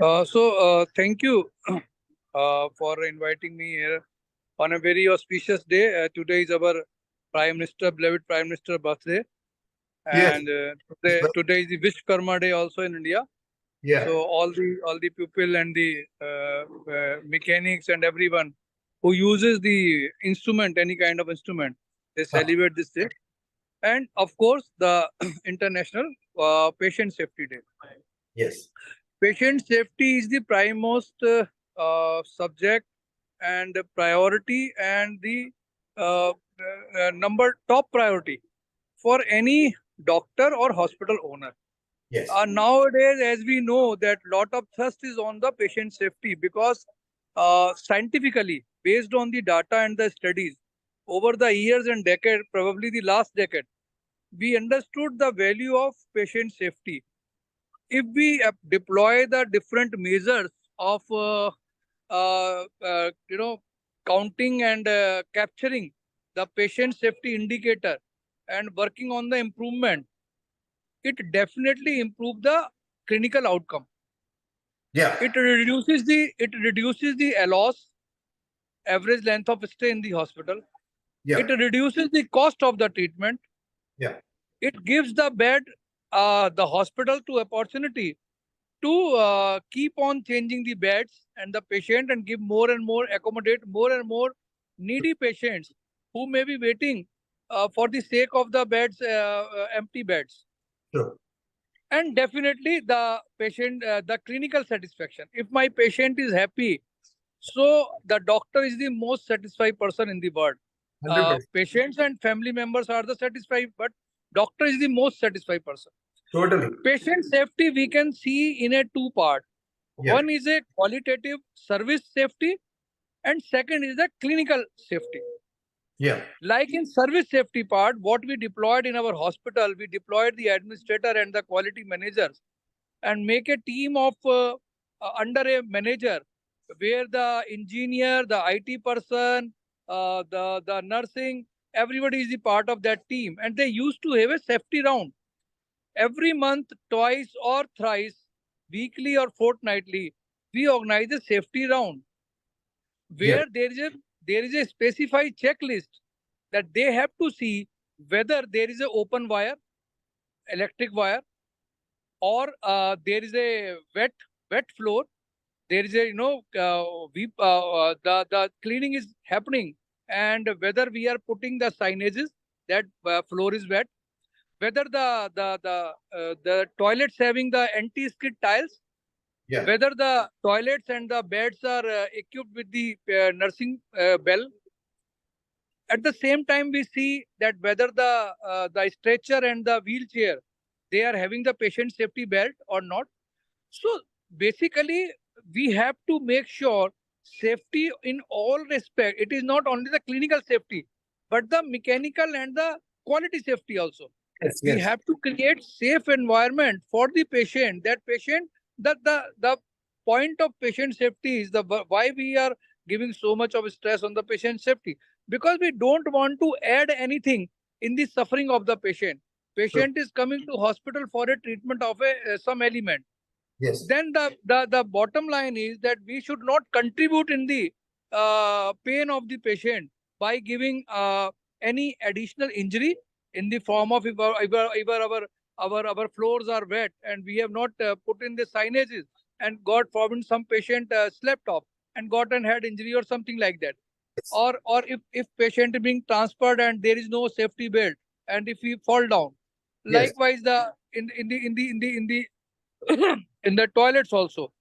Thank you for inviting me here on a very auspicious day. Today is our beloved Prime Minister birthday, Yes. and today is the Vishwakarma Day also in India. Yeah. So all the people and the mechanics and everyone who uses the instrument, any kind of instrument, they celebrate this day. And of course, the International Patient Safety Day. Yes. Patient safety is the primemost subject and priority and the top priority for any doctor or hospital owner. Yes. Nowadays, as we know, that lot of thrust is on the patient safety because scientifically, based on the data and the studies, over the years and decade, probably the last decade, we understood the value of patient safety. If we deploy the different measures of counting and capturing the patient safety indicator and working on the improvement, it definitely improve the clinical outcome. Yeah. It reduces the loss, average length of stay in the hospital. Yeah. It reduces the cost of the treatment. Yeah. It gives the hospital to opportunity to keep on changing the beds and the patient and give more and more, accommodate more and more needy patients who may be waiting for the sake of the beds, empty beds. Sure. And definitely the clinical satisfaction. If my patient is happy, so the doctor is the most satisfied person in the world. 100%. Patients and family members are the satisfied, but doctor is the most satisfied person. Totally. Patient safety we can see in a two part. Yeah. One is a qualitative service safety, and second is the clinical safety. Yeah. Like in service safety part, what we deployed in our hospital, we deployed the administrator and the quality managers and make a team of under a manager where the engineer, the IT person, the nursing, everybody is the part of that team. And they used to have a safety round every month, twice or thrice, weekly or fortnightly. We organize a safety round Yeah. where there is a specified checklist that they have to see whether there is an open wire, electric wire, or there is a wet floor. There is a the cleaning is happening, and whether we are putting the signages that floor is wet, whether the toilets having the anti-skid tiles, Yeah. whether the toilets and the beds are equipped with the nursing bell. At the same time, we see that whether the stretcher and the wheelchair, they are having the patient safety belt or not. So basically, we have to make sure safety in all respect. It is not only the clinical safety, but the mechanical and the quality safety also. Yes. We Yes. have to create safe environment for the patient. That patient, the point of patient safety is the why we are giving so much of stress on the patient safety, because we don't want to add anything in the suffering of the patient. Patient is coming to hospital for a treatment of some element. Yes. Then the bottom line is that we should not contribute in the pain of the patient by giving any additional injury in the form of if our floors are wet and we have not put in the signages, and God forbid some patient slept off and got an head injury or something like that. Or if patient is being transferred and there is no safety belt, and if he fall down, Yes. likewise the in the in the toilets also.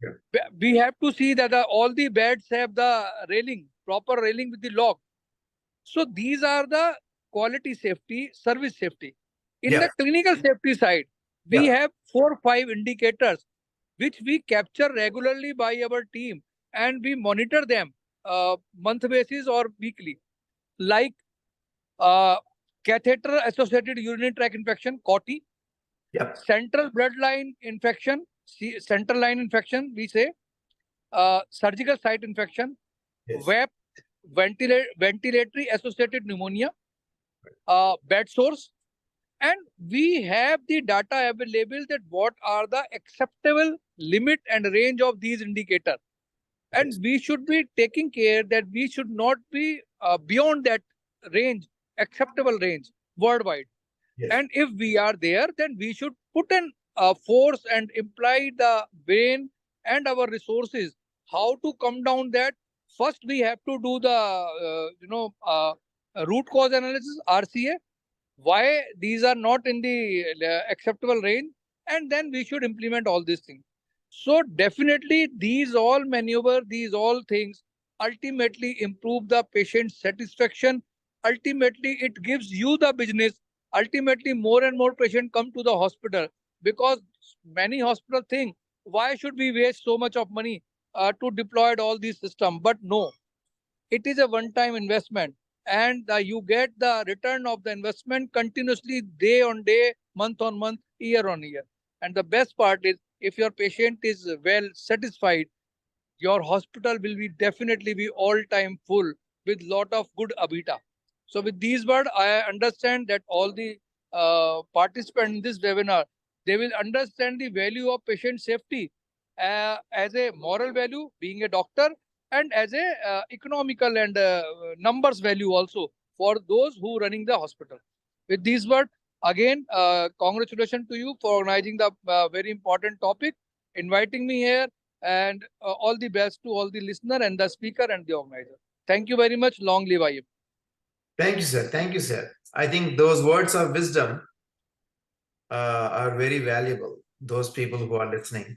Yeah. We have to see that all the beds have the railing, proper railing with the lock. So these are the quality safety, service safety. In Yeah. the clinical safety side, we Yeah. have 4 or 5 indicators which we capture regularly by our team, and we monitor them month basis or weekly. Like uh, catheter associated urinary tract infection, COTI, Yeah. central bloodline infection, central line infection, we say, surgical site infection, Yes. ventilatory associated pneumonia, bed sores, and we have the data available that what are the acceptable limit and range of these indicators. And Yes. we should be taking care that we should not be beyond that range, acceptable range worldwide. Yes. And if we are there, then we should put an force and imply the brain and our resources how to come down that. First, we have to do the root cause analysis, RCA, why these are not in the acceptable range, and then we should implement all these things. So definitely these all maneuver, these all things ultimately improve the patient satisfaction. Ultimately it gives you the business. Ultimately more and more patients come to the hospital, because many hospitals think, why should we waste so much of money to deploy all these systems? But no, it is a one-time investment, and you get the return of the investment continuously, day on day, month on month, year on year. And the best part is, if your patient is well satisfied, your hospital will be definitely be all time full with lot of good habita. So with these words, I understand that all the participants in this webinar, they will understand the value of patient safety as a moral value, being a doctor, and as a economical and numbers value also for those who running the hospital. With these words, again, congratulations to you for organizing the very important topic, inviting me here, and all the best to all the listener and the speaker and the organizer. Thank you very much. Long live IMA. Thank you, sir. Thank you, sir. I think those words of wisdom are very valuable, those people who are listening.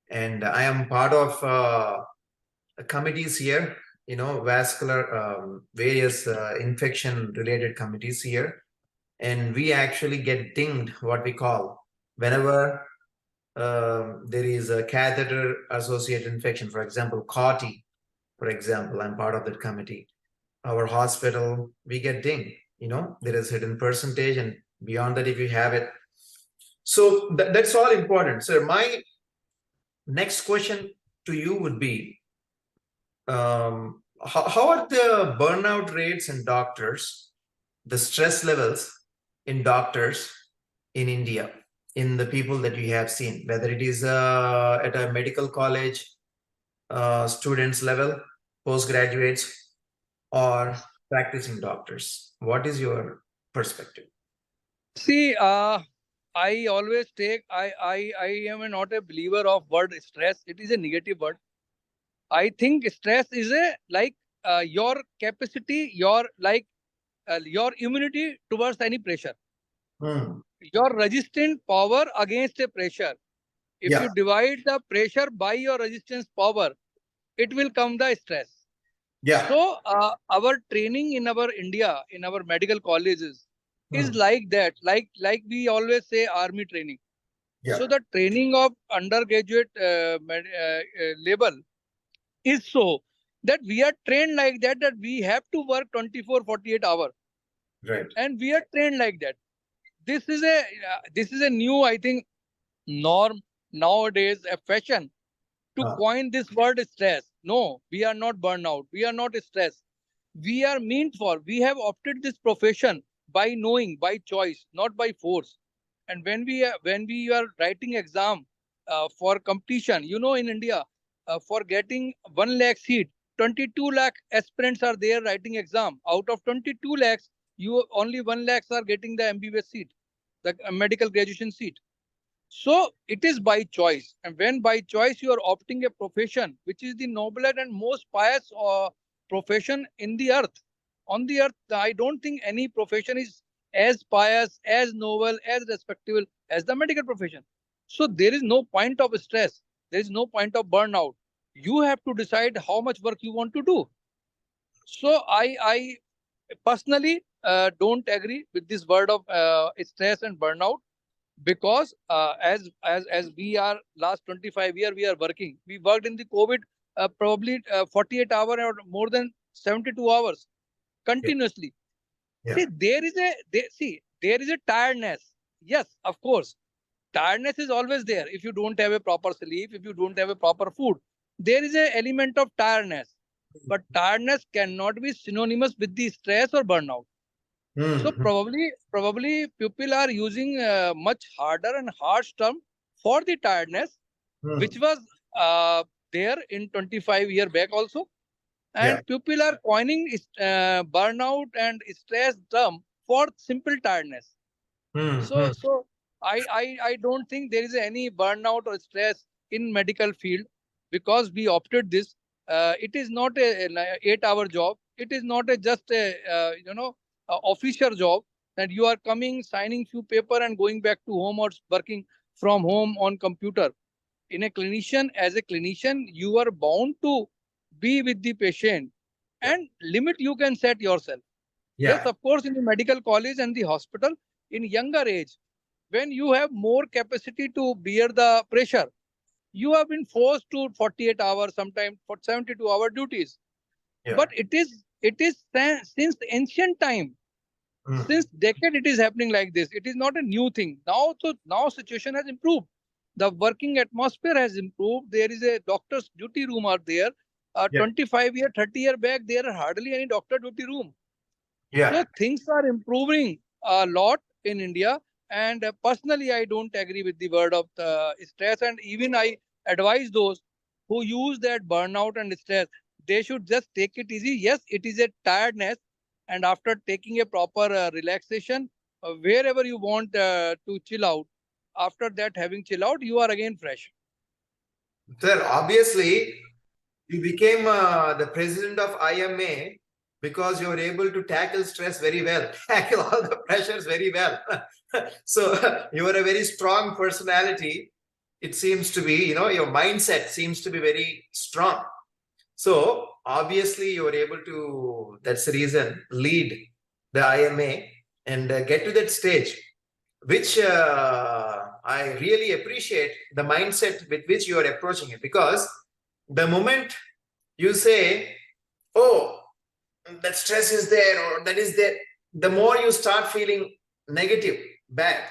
And I am part of committees here, vascular, various infection-related committees here. And we actually get dinged, what we call, whenever there is a catheter-associated infection, for example, CAUTI, for example, I'm part of that committee. Our hospital, we get dinged, there is a certain percentage, and beyond that, if you have it. So that's all important. So my next question to you would be, how are the burnout rates in doctors, the stress levels in doctors in India, in the people that you have seen, whether it is at a medical college, students level, postgraduates, or practicing doctors? What is your perspective? See, I always take, I am not a believer of word stress. It is a negative word. I think stress is a like your capacity, your immunity towards any pressure, your resistant power against a pressure. If Yeah. you divide the pressure by your resistance power, it will come the stress. Yeah. So our training in our India, in our medical colleges, is like that. Like we always say, army training. Yeah. So the training of undergraduate level is so that we are trained like that, that we have to work 24-48 hours. Right. And we are trained like that. This is a new, I think, norm nowadays, a fashion to coin this word stress. No, we are not burnout. We are not stressed. We are meant for. We have opted this profession by knowing, by choice, not by force. And when we are writing exam for competition, in India, for getting 1 lakh seat, 22 lakh aspirants are there writing exam. Out of 22 lakhs, you only 1 lakhs are getting the MBBS seat, the medical graduation seat. So it is by choice. And when by choice you are opting a profession, which is the noblest and most pious profession in the earth. On the earth, I don't think any profession is as pious, as noble, as respectable as the medical profession. So there is no point of stress. There is no point of burnout. You have to decide how much work you want to do. So I personally don't agree with this word of stress and burnout, because as we are last 25 years we are working. We worked in the COVID probably 48 hours or more than 72 hours continuously. Yeah. See, there is a tiredness. Yes, of course, tiredness is always there. If you don't have a proper sleep, if you don't have a proper food, there is an element of tiredness. But tiredness cannot be synonymous with the stress or burnout. So probably people are using much harder and harsh term for the tiredness, which was there in 25 years back also. Yeah. And people are coining burnout and stress term for simple tiredness. So I don't think there is any burnout or stress in medical field, because we opted this. It is not an 8-hour job. It is not just a a official job that you are coming, signing few paper and going back to home, or working from home on computer. In a clinician, as a clinician, you are bound to be with the patient, and limit you can set yourself. Yes, Yeah. of course, in the medical college and the hospital, in younger age, when you have more capacity to bear the pressure, you have been forced to 48 hours, sometimes for 72-hour duties. Yeah. But it is since ancient time, since decade it is happening like this. It is not a new thing. Now situation has improved. The working atmosphere has improved. There is a doctor's duty room are there. Yeah. 25 year, 30-year back, there are hardly any doctor duty room. Yeah. So things are improving a lot in India. And personally, I don't agree with the word of the stress. And even I advise those who use that burnout and stress, they should just take it easy. Yes, it is a tiredness. And after taking a proper relaxation, wherever you want to chill out, after that having chill out, you are again fresh. Sir, obviously, you became the president of IMA because you were able to tackle stress very well, tackle all the pressures very well. So you are a very strong personality. It seems to be, your mindset seems to be very strong. So obviously you were able to, that's the reason, lead the IMA and get to that stage, which I really appreciate the mindset with which you are approaching it, because the moment you say, oh, that stress is there or that is there, the more you start feeling negative, bad.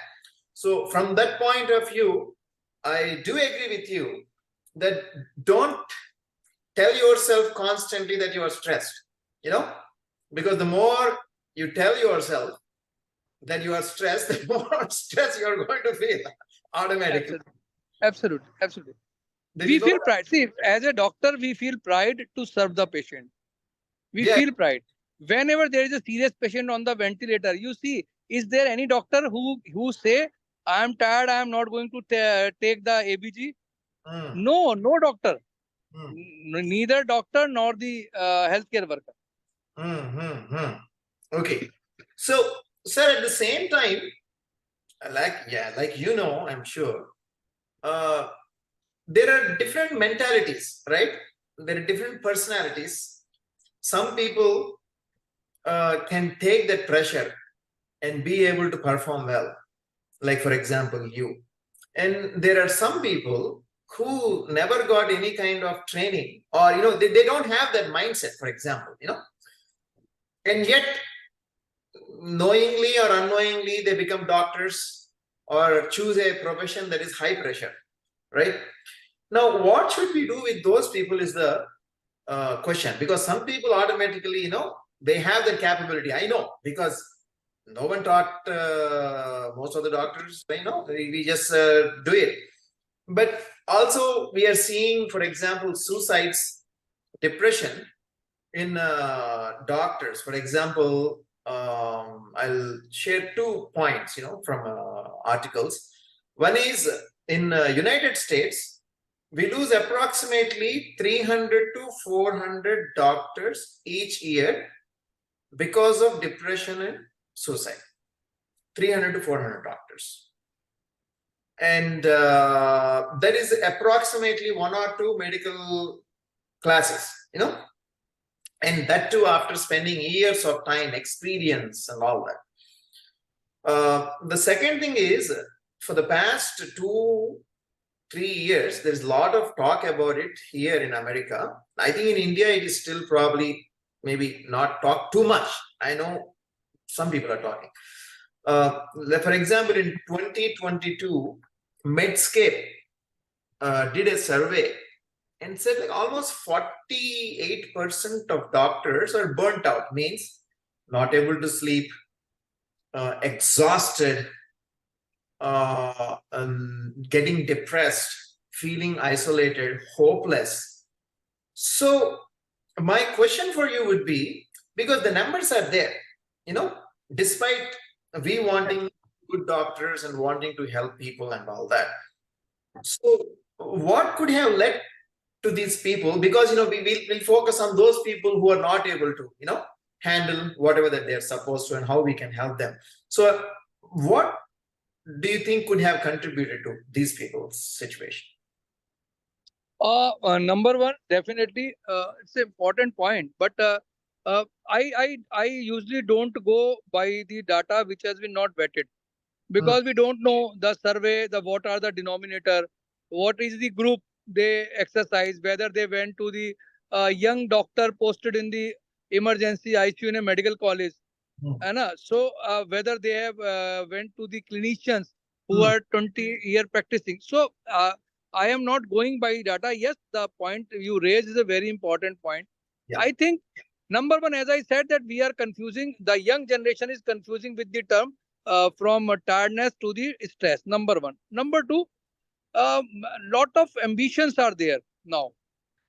So from that point of view, I do agree with you that don't tell yourself constantly that you are stressed, because the more you tell yourself that you are stressed, the more stress you are going to feel automatically. Absolutely. We feel pride. See, as a doctor, we feel pride to serve the patient. We feel pride. Whenever there is a serious patient on the ventilator, you see, is there any doctor who say, I am tired, I am not going to take the ABG? No doctor. Neither doctor nor the healthcare worker. Okay. So, sir, at the same time, like I'm sure, there are different mentalities, right? There are different personalities. Some people can take that pressure and be able to perform well. Like, for example, you. And there are some people who never got any kind of training, or, they don't have that mindset, for example, and yet knowingly or unknowingly they become doctors or choose a profession that is high pressure, right? Now, what should we do with those people is the question, because some people automatically, they have the capability. I know, because no one taught most of the doctors, we just do it. But also we are seeing, for example, suicides, depression in doctors. For example, I'll share 2 points, from articles. One is in United States, we lose approximately 300 to 400 doctors each year because of depression and suicide. 300 to 400 doctors. And that is approximately 1 or 2 medical classes, and that too after spending years of time, experience and all that. The second thing is, for the past 2-3 years, there's a lot of talk about it here in America. I think in India, it is still probably maybe not talked too much. I know some people are talking. For example, in 2022, Medscape did a survey and said like almost 48% of doctors are burnt out, means not able to sleep, exhausted, getting depressed, feeling isolated, hopeless. So my question for you would be, because the numbers are there, despite we wanting good doctors and wanting to help people and all that. So what could have led to these people? Because we'll focus on those people who are not able to handle whatever that they're supposed to, and how we can help them. So what do you think could have contributed to these people's situation? Number one, definitely, it's an important point. But I usually don't go by the data which has been not vetted, because we don't know the survey, the what are the denominator, what is the group they exercise, whether they went to the young doctor posted in the emergency ICU in a medical college, so whether they have went to the clinicians who are 20-year practicing. So I am not going by data. Yes, the point you raise is a very important point. Yeah. I think number one, as I said, that we are confusing, the young generation is confusing with the term from tiredness to the stress. Number one. Number two, lot of ambitions are there now.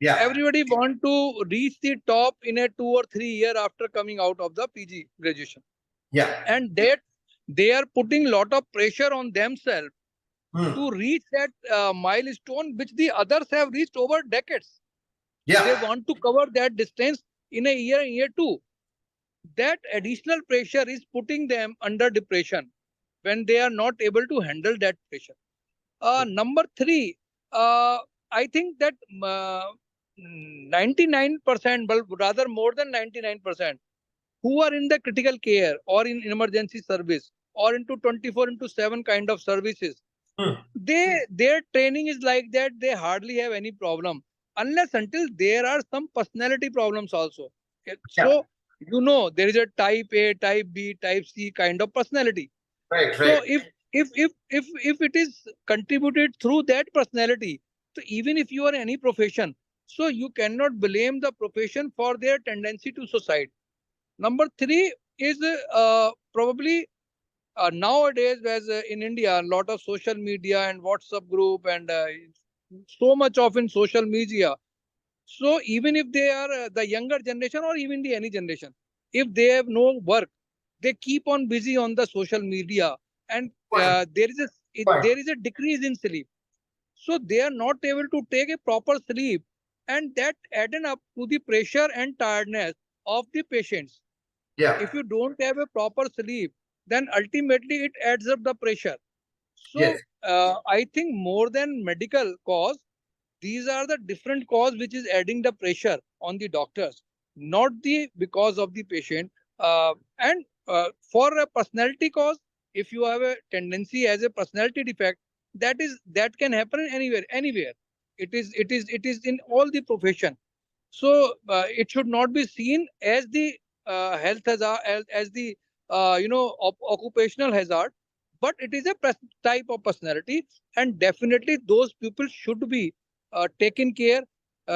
Yeah. Everybody want to reach the top in a 2 or 3 year after coming out of the PG graduation. Yeah. And that they are putting lot of pressure on themselves to reach that milestone which the others have reached over decades. Yeah. They want to cover that distance in a year two. That additional pressure is putting them under depression when they are not able to handle that pressure. Number three, I think that 99%, but rather more than 99%, who are in the critical care or in emergency service or into 24 into 7 kind of services, their training is like that. They hardly have any problem unless until there are some personality problems also. Okay? Yeah. So there is a type A, type B, type C kind of personality. Right. So if it is contributed through that personality, so even if you are in any profession, so you cannot blame the profession for their tendency to suicide. Number three is probably nowadays, as in India, a lot of social media and WhatsApp group and so much of in social media. So even if they are the younger generation or even the any generation, if they have no work, they keep on busy on the social media, and there is a decrease in sleep. So they are not able to take a proper sleep, and that added up to the pressure and tiredness of the patients. Yeah. If you don't have a proper sleep, then ultimately it adds up the pressure. So Yes. I think more than medical cause, these are the different cause which is adding the pressure on the doctors, not the because of the patient. And for a personality cause, if you have a tendency as a personality defect, that can happen anywhere. It is in all the profession. So it should not be seen as the health hazard, as the occupational hazard, but it is a type of personality, and definitely those people should be taken care.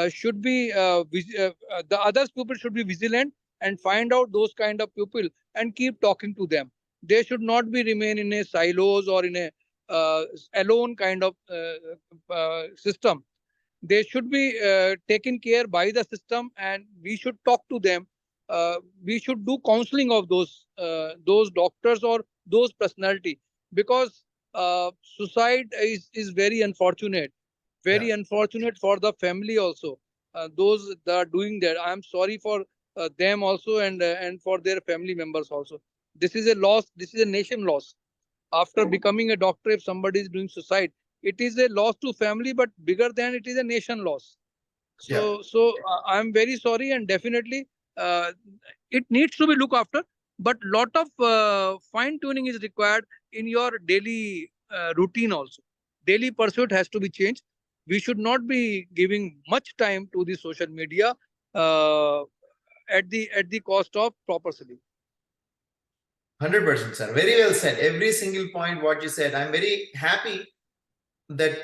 Should be the others people should be vigilant and find out those kind of people and keep talking to them. They should not be remain in a silos or in a alone kind of system. They should be taken care by the system, and we should talk to them. We should do counseling of those doctors or those personality, because suicide is very unfortunate, very unfortunate for the family also. Those that are doing that, I am sorry for them also, and for their family members also. This is a loss. This is a nation loss. After becoming a doctor, if somebody is doing suicide, it is a loss to family, but bigger than it is a nation loss. So I'm very sorry, and definitely it needs to be looked after, but lot of fine tuning is required in your daily routine also. Daily pursuit has to be changed. We should not be giving much time to the social media uh, at the cost of proper sleep. 100%, sir. Very well said. Every single point what you said. I'm very happy that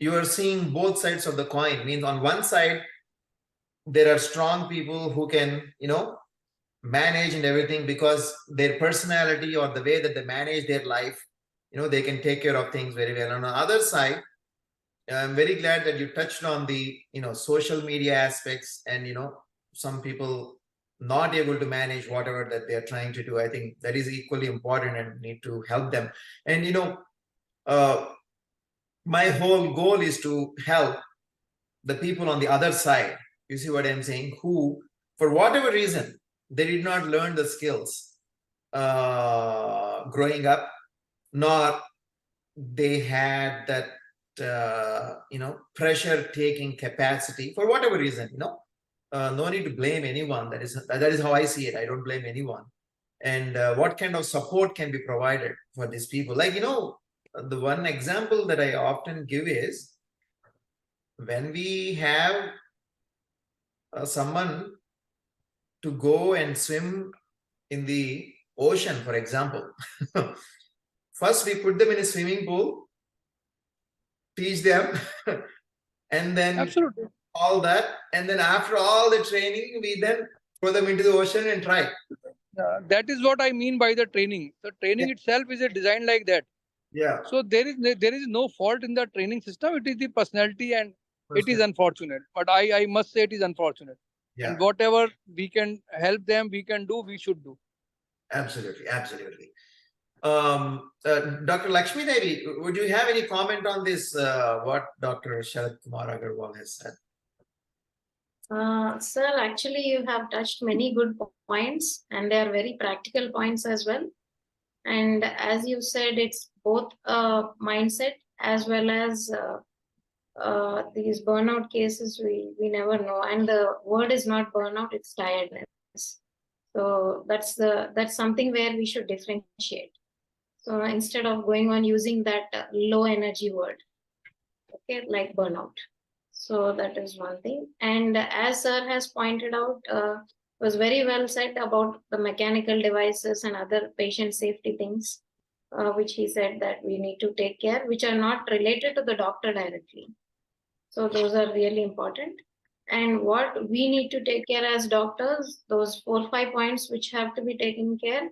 you are seeing both sides of the coin. Means on one side, there are strong people who can, manage and everything because their personality or the way that they manage their life, they can take care of things very well. On the other side, I'm very glad that you touched on the social media aspects, and some people not able to manage whatever that they're trying to do. I think that is equally important and need to help them. And my whole goal is to help the people on the other side. You see what I'm saying? Who, for whatever reason, they did not learn the skills growing up, nor they had that pressure taking capacity for whatever reason. No need to blame anyone. That is how I see it. I don't blame anyone. And what kind of support can be provided for these people? Like, the one example that I often give is when we have someone to go and swim in the ocean, for example. First, we put them in a swimming pool, teach them, and then Absolutely. all that. And then after all the training, we then throw them into the ocean and try. That is what I mean by the training. The training itself is a design like that. Yeah. So there is no fault in the training system. It is the personality, and it is unfortunate. But I must say it is unfortunate. Yeah. And whatever we can help them, we can do, we should do. Absolutely, absolutely. Dr. Lakshmi Devi, would you have any comment on this? What Dr. Sharad Kumar Agarwal has said? Sir, actually, you have touched many good points, and they are very practical points as well. And as you said, it's both a mindset as well as these burnout cases. We never know, and the word is not burnout; it's tiredness. So that's something where we should differentiate. So instead of going on using that low energy word, okay, like burnout. So that is one thing. And as sir has pointed out, was very well said about the mechanical devices and other patient safety things, which he said that we need to take care, which are not related to the doctor directly. So those are really important. And what we need to take care as doctors, those 4 or 5 points which have to be taken care,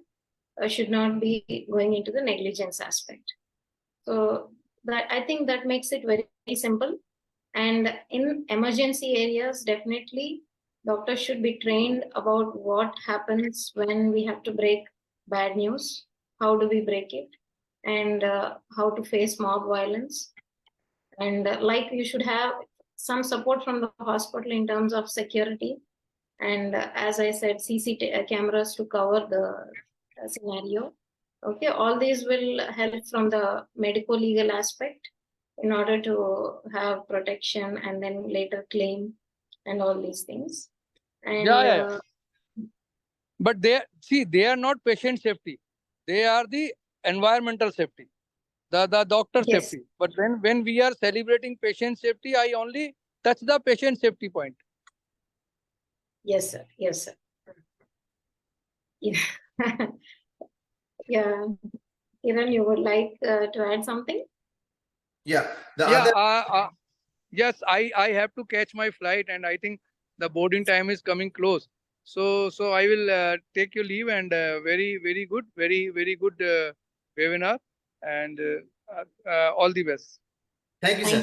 should not be going into the negligence aspect. So that I think that makes it very, very simple. And in emergency areas, definitely doctors should be trained about what happens when we have to break bad news, how do we break it, and how to face mob violence. And like you should have some support from the hospital in terms of security. And as I said, CCTV cameras to cover the scenario. Okay, all these will help from the medical legal aspect in order to have protection and then later claim and all these things. And Yeah. But they are not patient safety. They are the environmental safety, the doctor yes. safety. But when we are celebrating patient safety, I only touch the patient safety point. Yes, sir. Yes, sir. Yeah. Yeah. Kiran, you would like to add something? Yeah. Yes, I have to catch my flight, and I think the boarding time is coming close. So I will take your leave, and very good, very good webinar, and all the best. Thank you, sir.